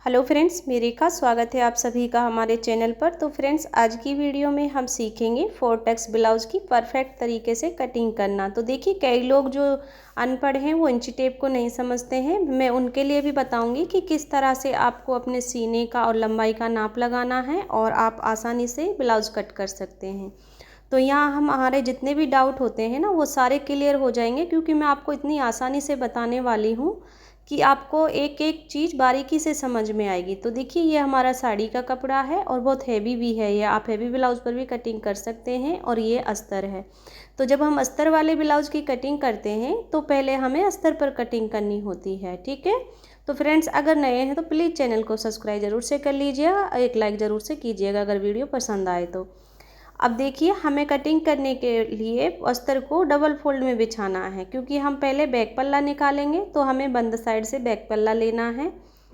Hello friends, मेरे का स्वागत है आप सभी का हमारे चैनल पर। तो फ्रेंड्स, आज की वीडियो में हम सीखेंगे फोर्टेक्स ब्लाउज़ की परफेक्ट तरीके से कटिंग करना। तो देखिए, कई लोग जो अनपढ़ हैं वो इंची टेप को नहीं समझते हैं। मैं उनके लिए भी बताऊंगी कि किस तरह से आपको अपने सीने का और लंबाई का नाप लगाना है और आप आसानी से ब्लाउज़ कट कर सकते हैं। तो यहाँ हमारे जितने भी डाउट होते हैं ना, वो सारे क्लियर हो जाएंगे, क्योंकि मैं आपको इतनी आसानी से बताने वाली हूँ कि आपको एक एक चीज़ बारीकी से समझ में आएगी। तो देखिए, ये हमारा साड़ी का कपड़ा है और बहुत हैवी भी है। ये आप हैवी ब्लाउज़ पर भी कटिंग कर सकते हैं। और ये अस्तर है। तो जब हम अस्तर वाले ब्लाउज़ की कटिंग करते हैं तो पहले हमें अस्तर पर कटिंग करनी होती है। ठीक है। तो फ्रेंड्स, अगर नए हैं तो प्लीज़ चैनल को सब्सक्राइब ज़रूर से कर लीजिएगा, एक लाइक ज़रूर से कीजिएगा अगर वीडियो पसंद आए तो। अब देखिए, हमें कटिंग करने के लिए अस्तर को डबल फोल्ड में बिछाना है, क्योंकि हम पहले बैक पल्ला निकालेंगे तो हमें बंद साइड से बैक पल्ला लेना है,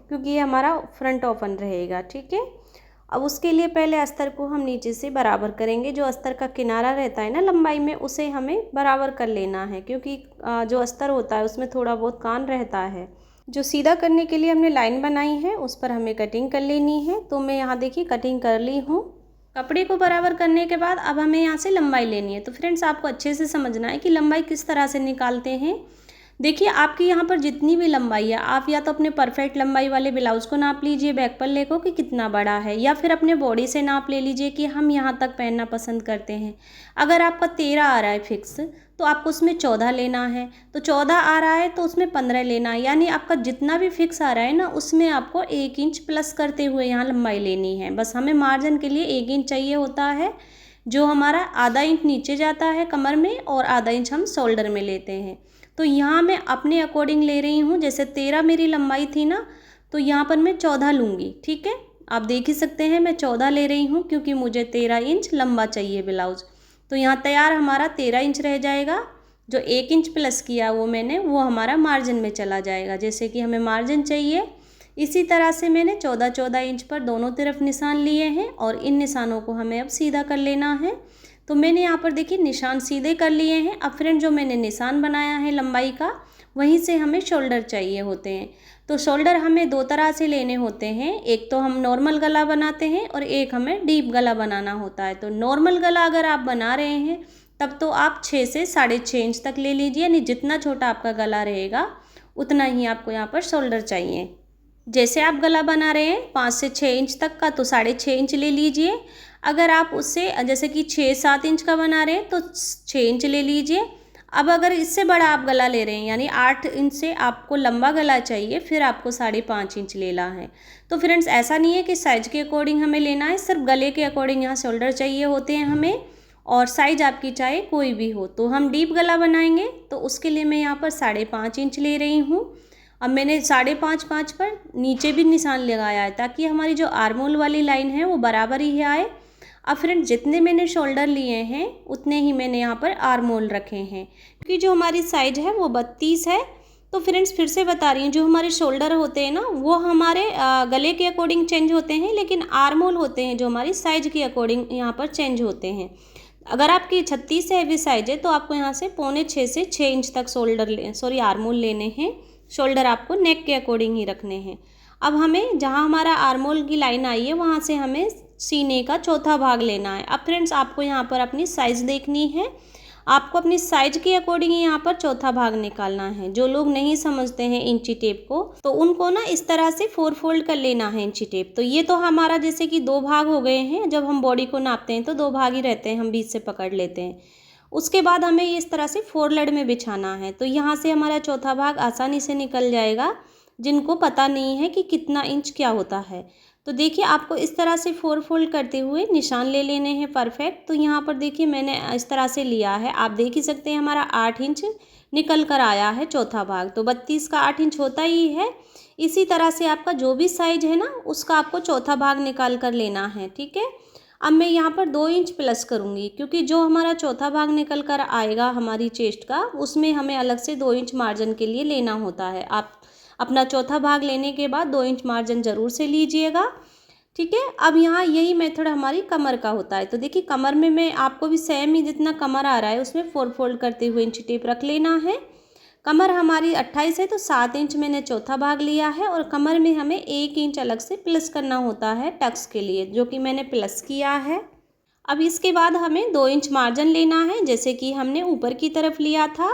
क्योंकि ये हमारा फ्रंट ओपन रहेगा। ठीक है। अब उसके लिए पहले अस्तर को हम नीचे से बराबर करेंगे। जो अस्तर का किनारा रहता है ना लंबाई में, उसे हमें बराबर कर लेना है, क्योंकि जो अस्तर होता है उसमें थोड़ा बहुत कान रहता है। जो सीधा करने के लिए हमने लाइन बनाई है उस पर हमें कटिंग कर लेनी है। तो मैं यहाँ देखिए कटिंग कर ली हूँ। कपड़े को बराबर करने के बाद अब हमें यहाँ से लंबाई लेनी है। तो फ्रेंड्स, आपको अच्छे से समझना है कि लंबाई किस तरह से निकालते हैं। देखिए, आपकी यहाँ पर जितनी भी लंबाई है, आप या तो अपने परफेक्ट लंबाई वाले ब्लाउज़ को नाप लीजिए, बैक पल्ले को, कि कितना बड़ा है, या फिर अपने बॉडी से नाप ले लीजिए कि हम यहाँ तक पहनना पसंद करते हैं। अगर आपका 13 आ रहा है फिक्स, तो आपको उसमें 14 लेना है। तो 14 आ रहा है तो उसमें 15 लेना है। यानी आपका जितना भी फिक्स आ रहा है ना, उसमें आपको 1 इंच प्लस करते हुए यहाँ लंबाई लेनी है। बस हमें मार्जिन के लिए 1 इंच चाहिए होता है, जो हमारा आधा इंच नीचे जाता है कमर में और आधा इंच हम शोल्डर में लेते हैं। तो यहाँ मैं अपने अकॉर्डिंग ले रही हूँ। जैसे 13 मेरी लंबाई थी ना, तो यहाँ पर मैं 14 लूँगी। ठीक है। आप देख ही सकते हैं मैं 14 ले रही हूँ, क्योंकि मुझे 13 इंच लंबा चाहिए ब्लाउज़। तो यहाँ तैयार हमारा 13 इंच रह जाएगा। जो 1 इंच प्लस किया वो मैंने, वो हमारा मार्जिन में चला जाएगा। जैसे कि हमें मार्जिन चाहिए, इसी तरह से मैंने 14-14 इंच पर दोनों तरफ निशान लिए हैं और इन निशानों को हमें अब सीधा कर लेना है। तो मैंने यहाँ पर देखिए निशान सीधे कर लिए हैं। अब फ्रेंड, जो मैंने निशान बनाया है लंबाई का, वहीं से हमें शोल्डर चाहिए होते हैं। तो शोल्डर हमें दो तरह से लेने होते हैं। एक तो हम नॉर्मल गला बनाते हैं और एक हमें डीप गला बनाना होता है। तो नॉर्मल गला अगर आप बना रहे हैं तब तो आप 6 से 6.5 इंच तक ले लीजिए। यानी जितना छोटा आपका गला रहेगा उतना ही आपको यहाँ पर शोल्डर चाहिए। जैसे आप गला बना रहे हैं 5 से 6 इंच तक का, तो 6.5 इंच ले लीजिए। अगर आप उससे जैसे कि 6-7 इंच का बना रहे हैं तो 6 इंच ले लीजिए। अब अगर इससे बड़ा आप गला ले रहे हैं, यानी 8 इंच से आपको लंबा गला चाहिए, फिर आपको 5.5 इंच लेना है। तो फ्रेंड्स, ऐसा नहीं है कि साइज के अकॉर्डिंग हमें लेना है, सिर्फ गले के अकॉर्डिंग यहाँ शोल्डर चाहिए होते हैं हमें। और साइज आपकी चाहे कोई भी हो। तो हम डीप गला बनाएंगे तो उसके लिए मैं यहाँ पर 5.5 इंच ले रही हूँ। अब मैंने 5.5 पर नीचे भी निशान लगाया है, ताकि हमारी जो आर्मोल वाली लाइन है वो बराबर ही आए। अब फ्रेंड, जितने मैंने शोल्डर लिए हैं उतने ही मैंने यहाँ पर आर्मोल रखे हैं, क्योंकि जो हमारी साइज है वो 32 है। तो फ्रेंड्स, फिर से बता रही हूँ, जो हमारे शोल्डर होते हैं ना, वो हमारे गले के अकॉर्डिंग चेंज होते हैं, लेकिन आर्मोल होते हैं जो हमारी साइज के अकॉर्डिंग यहाँ पर चेंज होते हैं। अगर आपकी 36 से हैवी साइज है तो आपको यहाँ से 5.25 से 6 इंच तक आर्मोल लेने हैं। शोल्डर आपको नेक के अकॉर्डिंग ही रखने हैं। अब हमें जहाँ हमारा आर्मोल की लाइन आई है वहाँ से हमें सीने का चौथा भाग लेना है। अब फ्रेंड्स, आपको यहाँ पर अपनी साइज़ देखनी है। आपको अपनी साइज के अकॉर्डिंग यहाँ पर चौथा भाग निकालना है। जो लोग नहीं समझते हैं इंची टेप को, तो उनको ना इस तरह से 4 फोल्ड कर लेना है इंची टेप। तो ये तो हमारा जैसे कि 2 भाग हो गए हैं। जब हम बॉडी को नापते हैं तो 2 भाग ही रहते हैं, हम बीच से पकड़ लेते हैं। उसके बाद हमें इस तरह से फोरलेड में बिछाना है। तो यहाँ से हमारा चौथा भाग आसानी से निकल जाएगा, जिनको पता नहीं है कि कितना इंच क्या होता है। तो देखिए, आपको इस तरह से 4 फोल्ड करते हुए निशान ले लेने हैं परफेक्ट। तो यहाँ पर देखिए मैंने इस तरह से लिया है। आप देख ही सकते हैं हमारा 8 इंच निकल कर आया है चौथा भाग। तो 32 का 8 इंच होता ही है। इसी तरह से आपका जो भी साइज है ना, उसका आपको चौथा भाग निकाल कर लेना है। ठीक है। अब मैं यहाँ पर 2 इंच प्लस करूँगी, क्योंकि जो हमारा चौथा भाग निकल कर आएगा हमारी चेस्ट का, उसमें हमें अलग से 2 इंच मार्जिन के लिए लेना होता है। आप अपना चौथा भाग लेने के बाद 2 इंच मार्जिन ज़रूर से लीजिएगा। ठीक है। अब यहाँ यही मेथड हमारी कमर का होता है। तो देखिए, कमर में मैं आपको भी सेम ही जितना कमर आ रहा है उसमें 4 फोल्ड करते हुए इंची टेप रख लेना है। कमर हमारी 28 है तो 7 इंच मैंने चौथा भाग लिया है और कमर में हमें 1 इंच अलग से प्लस करना होता है टक्स के लिए, जो कि मैंने प्लस किया है। अब इसके बाद हमें 2 इंच मार्जिन लेना है, जैसे कि हमने ऊपर की तरफ लिया था।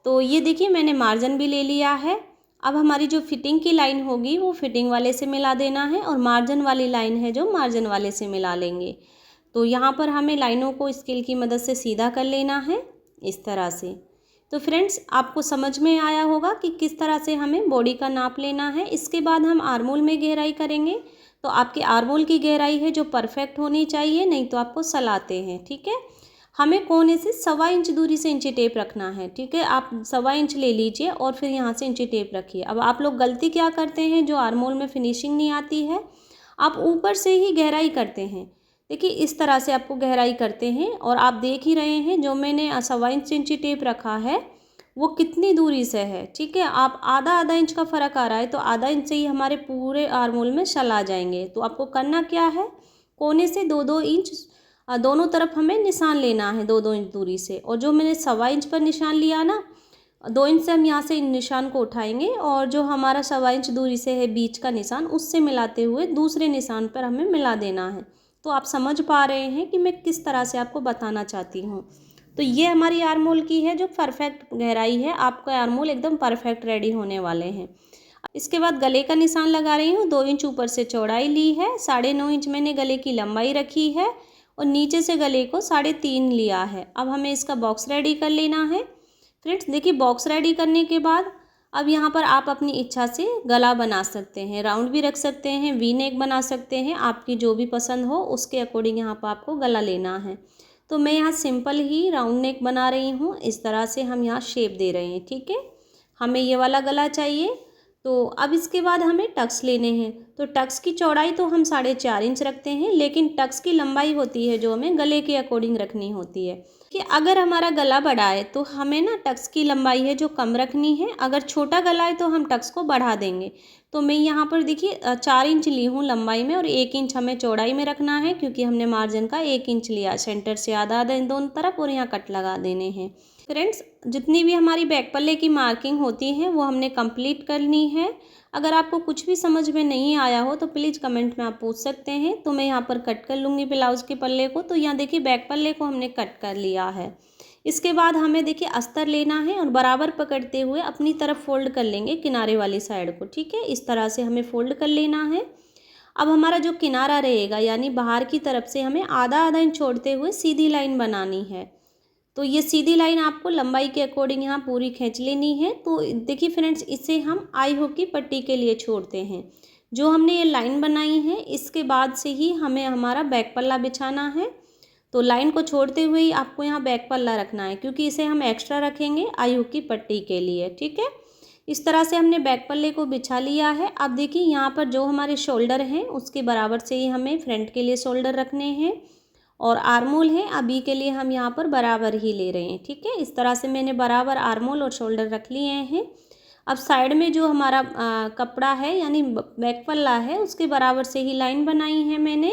तो ये देखिए मैंने मार्जिन भी ले लिया है। अब हमारी जो फिटिंग की लाइन होगी वो फिटिंग वाले से मिला देना है और मार्जिन वाली लाइन है जो मार्जिन वाले से मिला लेंगे। तो यहाँ पर हमें लाइनों को स्केल की मदद से सीधा कर लेना है इस तरह से। तो फ्रेंड्स आपको समझ में आया होगा कि किस तरह से हमें बॉडी का नाप लेना है। इसके बाद हम आर्मोल में गहराई करेंगे। तो आपके आर्मोल की गहराई है जो परफेक्ट होनी चाहिए, नहीं तो आपको सलाते हैं, ठीक है। हमें कोने से 1.25 इंच दूरी से इंची टेप रखना है, ठीक है। आप 1.25 इंच ले लीजिए और फिर यहाँ से इंची टेप रखिए। अब आप लोग गलती क्या करते हैं, जो आर्मोल में फिनिशिंग नहीं आती है, आप ऊपर से ही गहराई करते हैं। देखिए इस तरह से आपको गहराई करते हैं और आप देख ही रहे हैं जो मैंने 1.25 इंची टेप रखा है वो कितनी दूरी से है, ठीक है। आप आधा इंच का फ़र्क आ रहा है तो आधा इंच से ही हमारे पूरे आर्मोल में शल आ जाएंगे। तो आपको करना क्या है, कोने से 2-2 इंच दोनों तरफ हमें निशान लेना है 2-2 इंच दूरी से। और जो मैंने 1.25 इंच पर निशान लिया ना, 2 इंच से हम यहाँ से इन निशान को उठाएंगे और जो हमारा 1.25 इंच दूरी से है बीच का निशान, उससे मिलाते हुए दूसरे निशान पर हमें मिला देना है। तो आप समझ पा रहे हैं कि मैं किस तरह से आपको बताना चाहती हूँ। तो ये हमारी आर्मोल की है जो परफेक्ट गहराई है। आपका आर्मोल एकदम परफेक्ट रेडी होने वाले हैं। इसके बाद गले का निशान लगा रही हूँ। 2 इंच ऊपर से चौड़ाई ली है, 9.5 इंच मैंने गले की लंबाई रखी है और नीचे से गले को 3.5 लिया है। अब हमें इसका बॉक्स रेडी कर लेना है। फ्रेंड्स देखिए बॉक्स रेडी करने के बाद अब यहाँ पर आप अपनी इच्छा से गला बना सकते हैं, राउंड भी रख सकते हैं, वी नेक बना सकते हैं, आपकी जो भी पसंद हो उसके अकॉर्डिंग यहाँ पर आपको गला लेना है। तो मैं यहाँ सिंपल ही राउंड नेक बना रही हूँ। इस तरह से हम यहाँ शेप दे रहे हैं, ठीक है। हमें ये वाला गला चाहिए। तो अब इसके बाद हमें टक्स लेने हैं। तो टक्स की चौड़ाई तो हम 4.5 इंच रखते हैं, लेकिन टक्स की लंबाई होती है जो हमें गले के अकॉर्डिंग रखनी होती है। कि अगर हमारा गला बड़ा है तो हमें ना टक्स की लंबाई है जो कम रखनी है, अगर छोटा गला है तो हम टक्स को बढ़ा देंगे। तो मैं यहाँ पर देखिए 4 इंच ली हूँ लंबाई में और 1 इंच हमें चौड़ाई में रखना है, क्योंकि हमने मार्जिन का 1 इंच लिया सेंटर से आधा दोनों तरफ और यहाँ कट लगा देने हैं। फ्रेंड्स जितनी भी हमारी बैक पल्ले की मार्किंग होती है वो हमने कंप्लीट करनी है। अगर आपको कुछ भी समझ में नहीं आया हो तो प्लीज़ कमेंट में आप पूछ सकते हैं। तो मैं यहाँ पर कट कर लूँगी ब्लाउज़ के पल्ले को। तो यहाँ देखिए बैक पल्ले को हमने कट कर लिया है। इसके बाद हमें देखिए अस्तर लेना है और बराबर पकड़ते हुए अपनी तरफ फोल्ड कर लेंगे किनारे वाली साइड को, ठीक है। इस तरह से हमें फोल्ड कर लेना है। अब हमारा जो किनारा रहेगा यानी बाहर की तरफ से हमें आधा इंच छोड़ते हुए सीधी लाइन बनानी है। तो ये सीधी लाइन आपको लंबाई के अकॉर्डिंग यहाँ पूरी खींच लेनी है। तो देखिए फ्रेंड्स इसे हम आई हुक की पट्टी के लिए छोड़ते हैं। जो हमने ये लाइन बनाई है इसके बाद से ही हमें हमारा बैक पल्ला बिछाना है। तो लाइन को छोड़ते हुए ही आपको यहाँ बैक पल्ला रखना है, क्योंकि इसे हम एक्स्ट्रा रखेंगे आई हुक की पट्टी के लिए, ठीक है। इस तरह से हमने बैक पल्ले को बिछा लिया है। अब देखिए यहाँ पर जो हमारे शोल्डर हैं उसके बराबर से ही हमें फ्रंट के लिए शोल्डर रखने हैं और आर्मोल है अभी के लिए हम यहाँ पर बराबर ही ले रहे हैं, ठीक है। इस तरह से मैंने बराबर आर्मोल और शोल्डर रख लिए हैं। अब साइड में जो हमारा कपड़ा है यानी बैक पल्ला है उसके बराबर से ही लाइन बनाई है मैंने।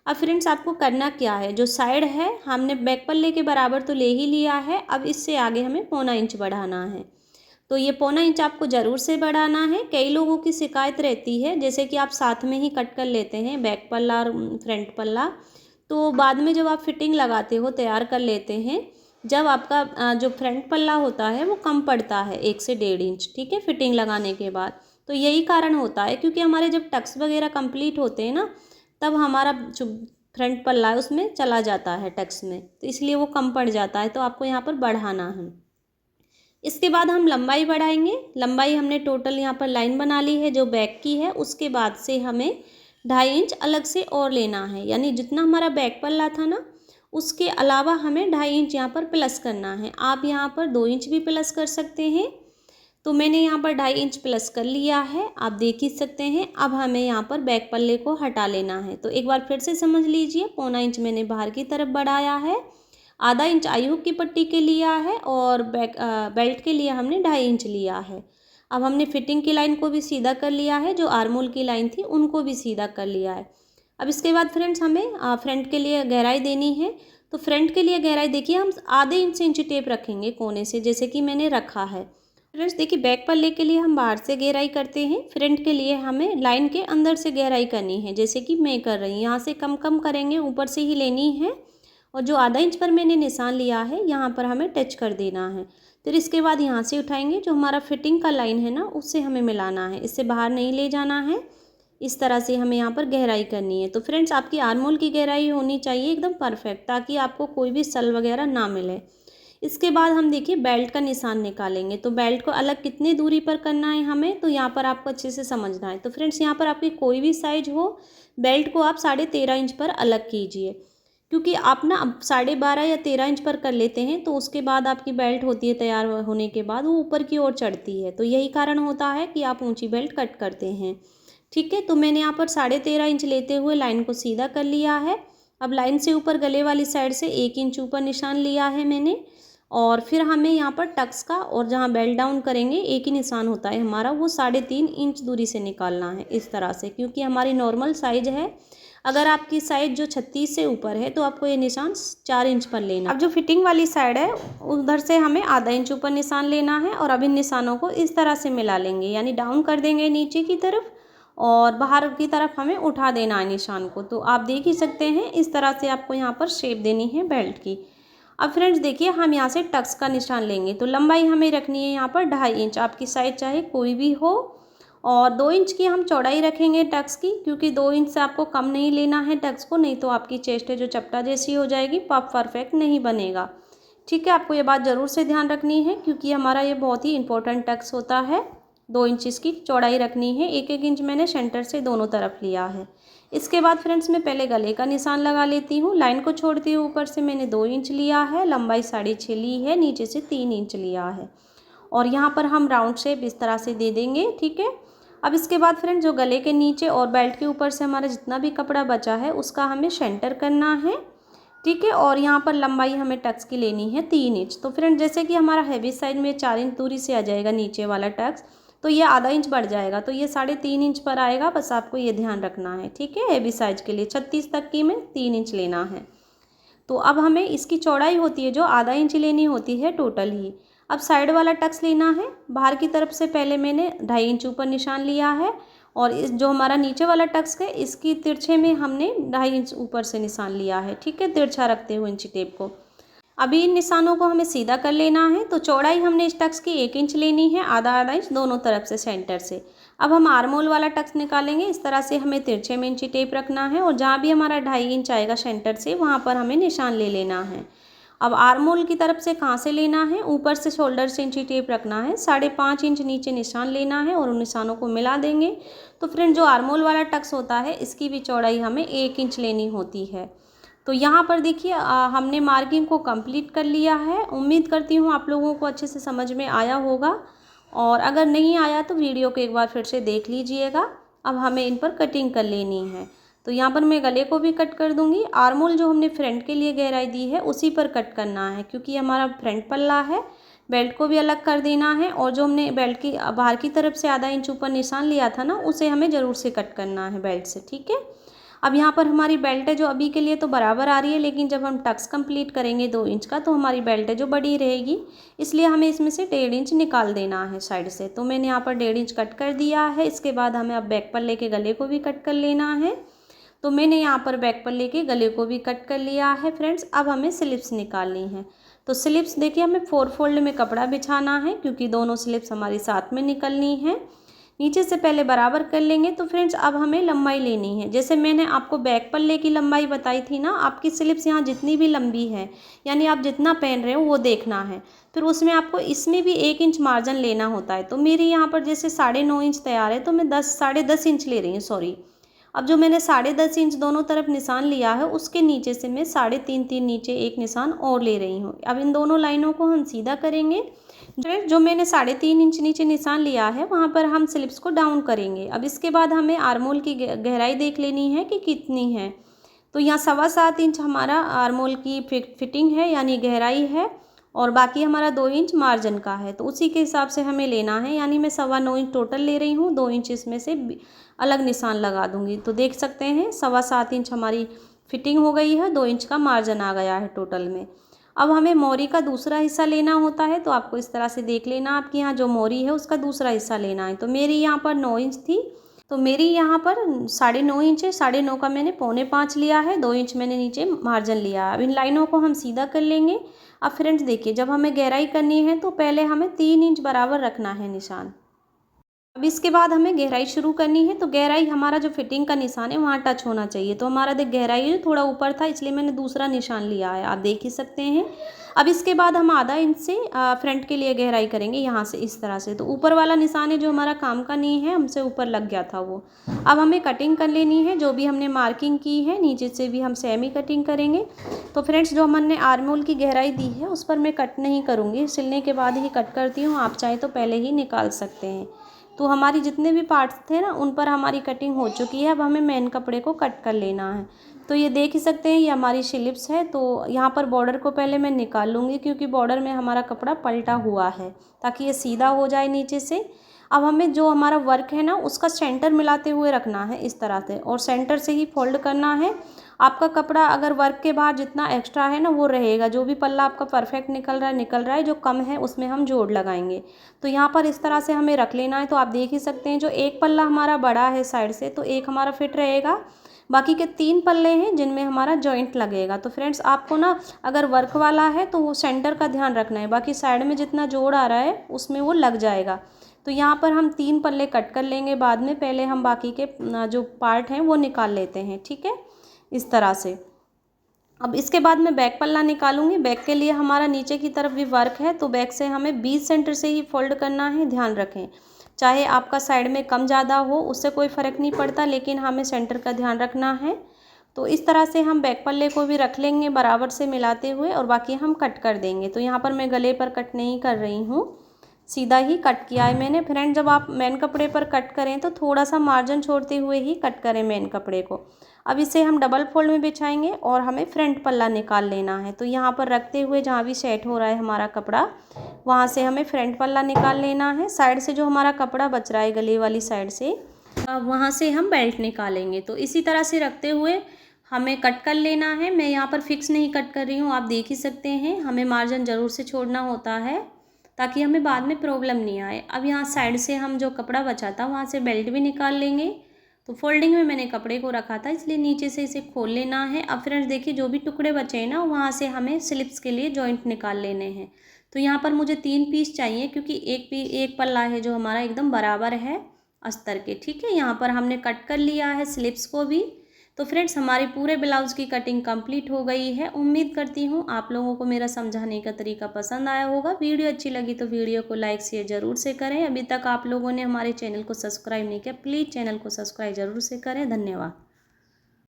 अब फ्रेंड्स आपको करना क्या है, जो साइड है हमने बैक पल्ले के बराबर तो ले ही लिया है, अब इससे आगे हमें 1.25 इंच बढ़ाना है। तो ये 1.25 इंच आपको ज़रूर से बढ़ाना है। कई लोगों की शिकायत रहती है जैसे कि आप साथ में ही कट कर लेते हैं बैक पल्ला और फ्रंट पल्ला, तो बाद में जब आप फिटिंग लगाते हो तैयार कर लेते हैं, जब आपका जो फ्रंट पल्ला होता है वो कम पड़ता है 1 से 1.5 इंच, ठीक है, फिटिंग लगाने के बाद। तो यही कारण होता है, क्योंकि हमारे जब टक्स वगैरह कंप्लीट होते हैं ना तब हमारा जो फ्रंट पल्ला है उसमें चला जाता है टक्स में, तो इसलिए वो कम पड़ जाता है। तो आपको यहाँ पर बढ़ाना है। इसके बाद हम लंबाई बढ़ाएंगे। लंबाई हमने टोटल यहाँ पर लाइन बना ली है जो बैक की है, उसके बाद से हमें 2.5 इंच अलग से और लेना है। यानी जितना हमारा बैक पल्ला था ना उसके अलावा हमें 2.5 इंच यहाँ पर प्लस करना है। आप यहाँ पर 2 इंच भी प्लस कर सकते हैं। तो मैंने यहाँ पर 2.5 इंच प्लस कर लिया है, आप देख ही सकते हैं। अब हमें यहाँ पर बैक पल्ले को हटा लेना है। तो एक बार फिर से समझ लीजिए, 1.25 इंच मैंने बाहर की तरफ बढ़ाया है, आधा इंच आई हुक की पट्टी के लिया है और बेल्ट के लिए हमने 2.5 इंच लिया है। अब हमने फिटिंग की लाइन को भी सीधा कर लिया है, जो आर्मोल की लाइन थी उनको भी सीधा कर लिया है। अब इसके बाद फ्रेंड्स हमें फ्रंट के लिए गहराई देनी है। तो फ्रंट के लिए गहराई देखिए हम आधे इंच से इंची टेप रखेंगे कोने से, जैसे कि मैंने रखा है। फ्रेंड्स देखिए, बैक पल्ले के लिए हम बाहर से गहराई करते हैं, फ्रंट के लिए हमें लाइन के अंदर से गहराई करनी है, जैसे कि मैं कर रही हूँ। यहाँ से कम कम करेंगे, ऊपर से ही लेनी है। और जो आधा इंच पर मैंने निशान लिया है, यहाँ पर हमें टच कर देना है। फिर इसके बाद यहाँ से उठाएंगे, जो हमारा फिटिंग का लाइन है ना, उससे हमें मिलाना है, इससे बाहर नहीं ले जाना है। इस तरह से हमें यहाँ पर गहराई करनी है। तो फ्रेंड्स आपकी आर्मोल की गहराई होनी चाहिए एकदम परफेक्ट, ताकि आपको कोई भी सल वगैरह ना मिले। इसके बाद हम देखिए बेल्ट का निशान निकालेंगे। तो बेल्ट को अलग कितनी दूरी पर करना है हमें, तो यहाँ पर आपको अच्छे से समझना है। तो फ्रेंड्स यहाँ पर आपकी कोई भी साइज हो, बेल्ट को आप 13.5 इंच पर अलग कीजिए, क्योंकि आप ना अब 12.5 या 13 इंच पर कर लेते हैं, तो उसके बाद आपकी बेल्ट होती है तैयार होने के बाद वो ऊपर की ओर चढ़ती है। तो यही कारण होता है कि आप ऊंची बेल्ट कट करते हैं। ठीक है, तो मैंने यहाँ पर 13.5 इंच लेते हुए लाइन को सीधा कर लिया है। अब लाइन से ऊपर गले वाली साइड से 1 इंच ऊपर निशान लिया है मैंने। और फिर हमें यहाँ पर टक्स का और जहाँ बेल्ट डाउन करेंगे एक ही निशान होता है हमारा, वो 3.5 इंच दूरी से निकालना है इस तरह से, क्योंकि हमारी नॉर्मल साइज है। अगर आपकी साइज जो 36 से ऊपर है तो आपको ये निशान 4 इंच पर लेना। अब जो फिटिंग वाली साइड है उधर से हमें आधा इंच ऊपर निशान लेना है, और अब इन निशानों को इस तरह से मिला लेंगे, यानी डाउन कर देंगे नीचे की तरफ और बाहर की तरफ हमें उठा देना है निशान को। तो आप देख ही सकते हैं, इस तरह से आपको यहाँ पर शेप देनी है बेल्ट की। अब फ्रेंड्स देखिए, हम यहाँ से टक्स का निशान लेंगे। तो लंबाई हमें रखनी है यहाँ पर 2.5 इंच, आपकी साइज चाहे कोई भी हो। और 2 इंच की हम चौड़ाई रखेंगे टक्स की, क्योंकि 2 इंच से आपको कम नहीं लेना है टक्स को, नहीं तो आपकी चेस्ट जो चपटा जैसी हो जाएगी, पफ परफेक्ट नहीं बनेगा। ठीक है, आपको ये बात ज़रूर से ध्यान रखनी है, क्योंकि हमारा ये बहुत ही इंपॉर्टेंट टक्स होता है। 2 इंच इसकी चौड़ाई रखनी है, 1-1 इंच मैंने सेंटर से दोनों तरफ लिया है। इसके बाद फ्रेंड्स मैं पहले गले का निशान लगा लेती हूँ। लाइन को छोड़ती हूँ, ऊपर से मैंने 2 इंच लिया है, लंबाई 6.5 ली है, नीचे से 3 इंच लिया है। और यहाँ पर हम राउंड शेप इस तरह से दे देंगे। ठीक है, अब इसके बाद फ्रेंड्स जो गले के नीचे और बेल्ट के ऊपर से हमारा जितना भी कपड़ा बचा है उसका हमें सेंटर करना है। ठीक है, और यहाँ पर लंबाई हमें टक्स की लेनी है 3 इंच। तो फ्रेंड जैसे कि हमारा हैवी साइज में 4 इंच दूरी से आ जाएगा नीचे वाला टक्स, तो ये आधा इंच बढ़ जाएगा, तो ये 3.5 इंच पर आएगा। बस आपको ये ध्यान रखना है। ठीक है, हैवी साइज के लिए 36 तक की में 3 इंच लेना है। तो अब हमें इसकी चौड़ाई होती है जो आधा इंच लेनी होती है टोटल ही। अब साइड वाला टक्स लेना है। बाहर की तरफ से पहले मैंने 2.5 इंच ऊपर निशान लिया है, और इस जो हमारा नीचे वाला टक्स है इसकी तिरछे में हमने 2.5 इंच ऊपर से निशान लिया है। ठीक है, तिरछा रखते हुए इंची टेप को। अभी इन निशानों को हमें सीधा कर लेना है। तो चौड़ाई हमने इस टक्स की 1 इंच लेनी है, आधा इंच दोनों तरफ से सेंटर से। अब हम आर्मोल वाला टक्स निकालेंगे। इस तरह से हमें तिरछे में इंची टेप रखना है, और जहाँ भी हमारा 2.5 इंच आएगा सेंटर से वहाँ पर हमें निशान ले लेना है। अब आर्मोल की तरफ से कहाँ से लेना है, ऊपर से शोल्डर से इंची टेप रखना है, 5.5 इंच नीचे निशान लेना है, और उन निशानों को मिला देंगे। तो फ्रेंड जो आर्मोल वाला टक्स होता है इसकी भी चौड़ाई हमें 1 इंच लेनी होती है। तो यहाँ पर देखिए हमने मार्किंग को कंप्लीट कर लिया है। उम्मीद करती हूँ आप लोगों को अच्छे से समझ में आया होगा, और अगर नहीं आया तो वीडियो को एक बार फिर से देख लीजिएगा। अब हमें इन पर कटिंग कर लेनी है। तो यहाँ पर मैं गले को भी कट कर दूँगी। आर्मोल जो हमने फ्रंट के लिए गहराई दी है उसी पर कट करना है, क्योंकि हमारा फ्रंट पल्ला है। बेल्ट को भी अलग कर देना है, और जो हमने बेल्ट की बाहर की तरफ से आधा इंच ऊपर निशान लिया था ना, उसे हमें ज़रूर से कट करना है बेल्ट से। ठीक है, अब यहाँ पर हमारी बेल्ट है जो अभी के लिए तो बराबर आ रही है, लेकिन जब हम टक्स कंप्लीट करेंगे 2 इंच का तो हमारी बेल्ट है जो बड़ी रहेगी, इसलिए हमें इसमें से 1.5 इंच निकाल देना है साइड से। तो मैंने यहाँ पर 1.5 इंच कट कर दिया है। इसके बाद हमें अब बैक पल्ले के गले को भी कट कर लेना है। तो मैंने यहाँ पर बैक पल्ले के गले को भी कट कर लिया है फ्रेंड्स। अब हमें स्लिप्स निकालनी है। तो स्लिप्स देखिए हमें 4 फोल्ड में कपड़ा बिछाना है, क्योंकि दोनों स्लिप्स हमारी साथ में निकलनी है। नीचे से पहले बराबर कर लेंगे। तो फ्रेंड्स अब हमें लंबाई लेनी है, जैसे मैंने आपको बैक पल्ले की लंबाई बताई थी ना, आपकी स्लिप्स यहाँ जितनी भी लंबी है, यानी आप जितना पहन रहे हो वो देखना है। फिर उसमें आपको इसमें भी 1 इंच मार्जिन लेना होता है। तो मेरी यहाँ पर जैसे 9.5 इंच तैयार है, तो मैं 10 इंच ले रही हूँ, सॉरी। अब जो मैंने 10.5 इंच दोनों तरफ निशान लिया है उसके नीचे से मैं 3.5 नीचे एक निशान और ले रही हूँ। अब इन दोनों लाइनों को हम सीधा करेंगे। जो मैंने 3.5 इंच नीचे निशान लिया है वहाँ पर हम स्लिप्स को डाउन करेंगे। अब इसके बाद हमें आर्मोल की गहराई देख लेनी है कि कितनी है। तो यहाँ 7.25 इंच हमारा आर्मोल की फिटिंग है, यानी गहराई है, और बाकी हमारा 2 इंच मार्जिन का है। तो उसी के हिसाब से हमें लेना है, यानी मैं 9.25 इंच टोटल ले रही हूँ, 2 इंच इसमें से अलग निशान लगा दूँगी। तो देख सकते हैं 7.25 इंच हमारी फिटिंग हो गई है, 2 इंच का मार्जिन आ गया है टोटल में। अब हमें मोरी का दूसरा हिस्सा लेना होता है, तो आपको इस तरह से देख लेना आपके यहाँ जो मोरी है उसका दूसरा हिस्सा लेना है। तो मेरी यहाँ पर 9 इंच थी, तो मेरी यहाँ पर 9.5 इंच है, 9.5 का मैंने 4.25 लिया है, 2 इंच मैंने नीचे मार्जिन लिया। अब इन लाइनों को हम सीधा कर लेंगे। अब फ्रेंड्स देखिए, जब हमें गहराई करनी है तो पहले हमें 3 इंच बराबर रखना है निशान। अब इसके बाद हमें गहराई शुरू करनी है, तो गहराई हमारा जो फिटिंग का निशान है वहाँ टच होना चाहिए। तो हमारा देख गहराई थोड़ा ऊपर था, इसलिए मैंने दूसरा निशान लिया है, आप देख ही सकते हैं। अब इसके बाद हम आधा इंच से फ्रंट के लिए गहराई करेंगे यहाँ से इस तरह से। तो ऊपर वाला निशान है जो हमारा काम का नहीं है, हमसे ऊपर लग गया था वो। अब हमें कटिंग कर लेनी है, जो भी हमने मार्किंग की है नीचे से भी हम सेम ही कटिंग करेंगे। तो फ्रेंड्स जो हमने आर्म होल की गहराई दी है उस पर मैं कट नहीं करूँगी, सिलने के बाद ही कट करती हूँ, आप चाहे तो पहले ही निकाल सकते हैं। तो हमारी जितने भी पार्ट्स थे ना उन पर हमारी कटिंग हो चुकी है। अब हमें मेन कपड़े को कट कर लेना है। तो ये देख ही सकते हैं, ये हमारी स्लिप्स है। तो यहाँ पर बॉर्डर को पहले मैं निकाल लूँगी, क्योंकि बॉर्डर में हमारा कपड़ा पलटा हुआ है, ताकि ये सीधा हो जाए नीचे से। अब हमें जो हमारा वर्क है ना उसका सेंटर मिलाते हुए रखना है इस तरह से, और सेंटर से ही फोल्ड करना है। आपका कपड़ा अगर वर्क के बाहर जितना एक्स्ट्रा है ना वो रहेगा, जो भी पल्ला आपका परफेक्ट निकल रहा है, जो कम है उसमें हम जोड़ लगाएंगे। तो यहाँ पर इस तरह से हमें रख लेना है। तो आप देख ही सकते हैं, जो एक पल्ला हमारा बड़ा है साइड से, तो एक हमारा फिट रहेगा, बाकी के 3 पल्ले हैं जिनमें हमारा जॉइंट लगेगा। तो फ्रेंड्स आपको ना अगर वर्क वाला है तो वो सेंटर का ध्यान रखना है, बाकी साइड में जितना जोड़ आ रहा है उसमें वो लग जाएगा। तो यहाँ पर हम 3 पल्ले कट कर लेंगे बाद में, पहले हम बाकी के जो पार्ट हैं वो निकाल लेते हैं, ठीक है, इस तरह से। अब इसके बाद मैं बैक पल्ला निकालूंगी। बैक के लिए हमारा नीचे की तरफ भी वर्क है, तो बैक से हमें 20 सेंटर से ही फोल्ड करना है, ध्यान रखें। चाहे आपका साइड में कम ज़्यादा हो उससे कोई फ़र्क नहीं पड़ता, लेकिन हमें सेंटर का ध्यान रखना है। तो इस तरह से हम बैक पल्ले को भी रख लेंगे बराबर से मिलाते हुए, और बाकी हम कट कर देंगे। तो यहाँ पर मैं गले पर कट नहीं कर रही हूँ, सीधा ही कट किया है मैंने। फ्रेंड जब आप मेन कपड़े पर कट करें तो थोड़ा सा मार्जिन छोड़ते हुए ही कट करें मेन कपड़े को। अब इसे हम डबल फोल्ड में बिछाएंगे और हमें फ्रंट पल्ला निकाल लेना है। तो यहाँ पर रखते हुए जहाँ भी सेट हो रहा है हमारा कपड़ा, वहाँ से हमें फ्रंट पल्ला निकाल लेना है। साइड से जो हमारा कपड़ा बच रहा है गले वाली साइड से, वहाँ से हम बेल्ट निकालेंगे। तो इसी तरह से रखते हुए हमें कट कर लेना है। मैं यहाँ पर फिक्स नहीं कट कर रही हूँ, आप देख ही सकते हैं। हमें मार्जिन ज़रूर से छोड़ना होता है ताकि हमें बाद में प्रॉब्लम नहीं आए। अब यहाँ साइड से हम जो कपड़ा बचा था वहाँ से बेल्ट भी निकाल लेंगे। तो फोल्डिंग में मैंने कपड़े को रखा था, इसलिए नीचे से इसे खोल लेना है। अब फ्रेंड्स देखिए, जो भी टुकड़े बचे हैं ना वहाँ से हमें स्लिप्स के लिए जॉइंट निकाल लेने हैं। तो यहाँ पर मुझे 3 पीस चाहिए, क्योंकि एक पल्ला है जो हमारा एकदम बराबर है अस्तर के, ठीक है। यहाँ पर हमने कट कर लिया है स्लिप्स को भी। तो फ्रेंड्स हमारे पूरे ब्लाउज़ की कटिंग कंप्लीट हो गई है। उम्मीद करती हूँ आप लोगों को मेरा समझाने का तरीका पसंद आया होगा। वीडियो अच्छी लगी तो वीडियो को लाइक शेयर ज़रूर से करें। अभी तक आप लोगों ने हमारे चैनल को सब्सक्राइब नहीं किया, प्लीज़ चैनल को सब्सक्राइब ज़रूर से करें। धन्यवाद।